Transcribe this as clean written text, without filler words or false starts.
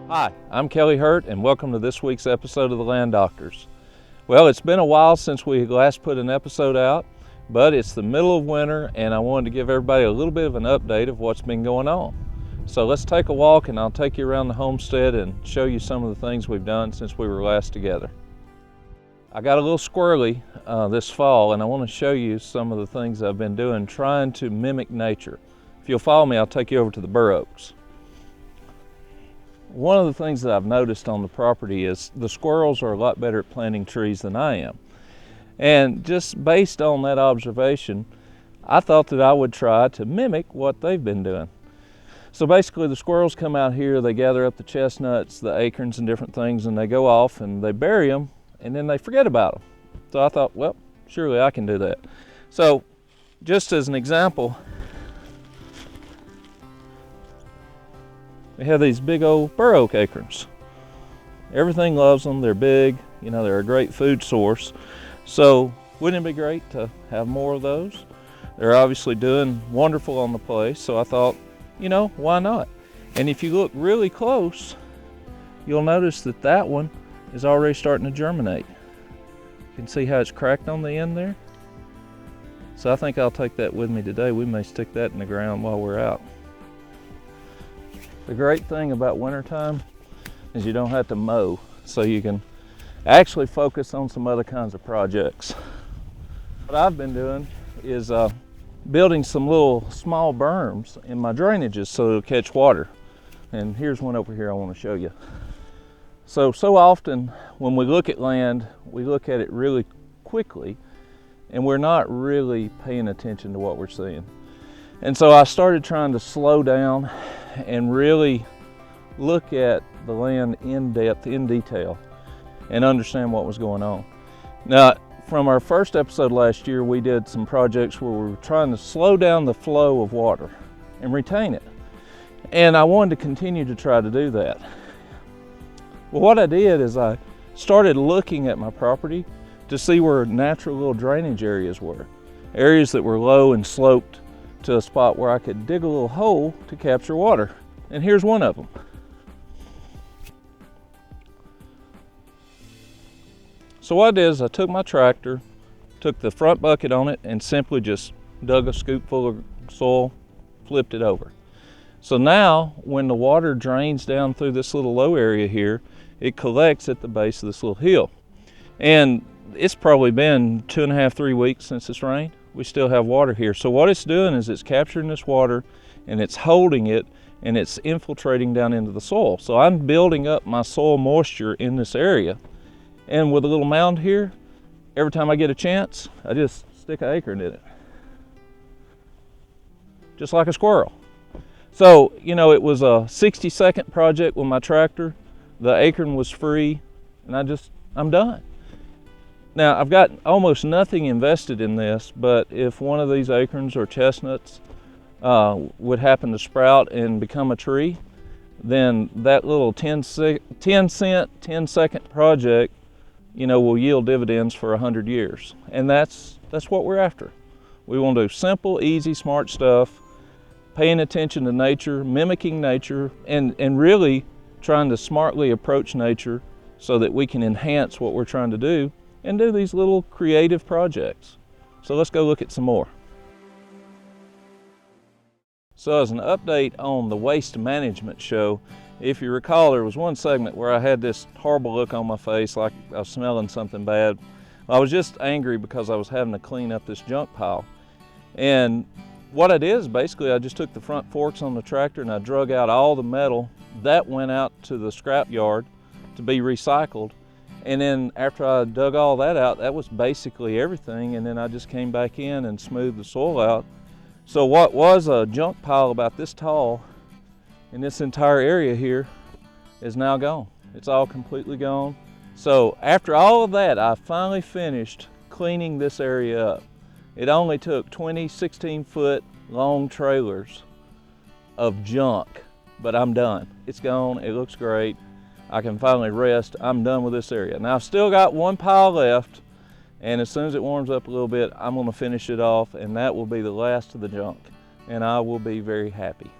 Hi, I'm Kelly Hurt and welcome to this week's episode of The Land Doctors. Well, it's been a while since we last put an episode out, but it's the middle of winter and I wanted to give everybody a little bit of an update of what's been going on. So let's take a walk and I'll take you around the homestead and show you some of the things we've done since we were last together. I got a little squirrely this fall and I want to show you some of the things I've been doing trying to mimic nature. If you'll follow me, I'll take you over to the bur oaks. One of the things that I've noticed on the property is the squirrels are a lot better at planting trees than I am. And just based on that observation, I thought that I would try to mimic what they've been doing. So basically the squirrels come out here, they gather up the chestnuts, the acorns and different things, and they go off and they bury them and then they forget about them. So I thought, well, surely I can do that. So just as an example, we have these big old bur oak acorns. Everything loves them, they're big, you know, they're a great food source. So wouldn't it be great to have more of those? They're obviously doing wonderful on the place, so I thought, you know, why not? And if you look really close, you'll notice that that one is already starting to germinate. You can see how it's cracked on the end there. So I think I'll take that with me today. We may stick that in the ground while we're out. The great thing about wintertime is you don't have to mow, so you can actually focus on some other kinds of projects. What I've been doing is building some little small berms in my drainages so it'll catch water. And here's one over here I want to show you. So often when we look at land, we look at it really quickly and we're not really paying attention to what we're seeing. And so I started trying to slow down and really look at the land in depth, in detail, and understand what was going on. Now, from our first episode last year, we did some projects where we were trying to slow down the flow of water and retain it. And I wanted to continue to try to do that. Well, what I did is I started looking at my property to see where natural little drainage areas were. Areas that were low and sloped to a spot where I could dig a little hole to capture water. And here's one of them. So what I did is I took my tractor, took the front bucket on it and simply just dug a scoop full of soil, flipped it over. So now when the water drains down through this little low area here, it collects at the base of this little hill. And it's probably been 2.5, 3 weeks since it's rained. We still have water here. So what it's doing is it's capturing this water and it's holding it and it's infiltrating down into the soil. So I'm building up my soil moisture in this area. And with a little mound here, every time I get a chance, I just stick an acorn in it. Just like a squirrel. So, you know, it was a 60-second project with my tractor. The acorn was free and I'm done. Now, I've got almost nothing invested in this, but if one of these acorns or chestnuts would happen to sprout and become a tree, then that little 10-cent, 10-second project, you know, will yield dividends for 100 years. And that's what we're after. We want to do simple, easy, smart stuff, paying attention to nature, mimicking nature, and really trying to smartly approach nature so that we can enhance what we're trying to do and do these little creative projects. So let's go look at some more. So as an update on the waste management show, if you recall, there was one segment where I had this horrible look on my face like I was smelling something bad. I was just angry because I was having to clean up this junk pile. And what I did is basically I just took the front forks on the tractor and I drug out all the metal that went out to the scrap yard to be recycled. And then after I dug all that out, that was basically everything. And then I just came back in and smoothed the soil out. So what was a junk pile about this tall in this entire area here is now gone. It's all completely gone. So after all of that, I finally finished cleaning this area up. It only took 20 16-foot long trailers of junk, but I'm done. It's gone, it looks great. I can finally rest. I'm done with this area. Now I've still got one pile left, and as soon as it warms up a little bit, I'm gonna finish it off, and that will be the last of the junk, and I will be very happy.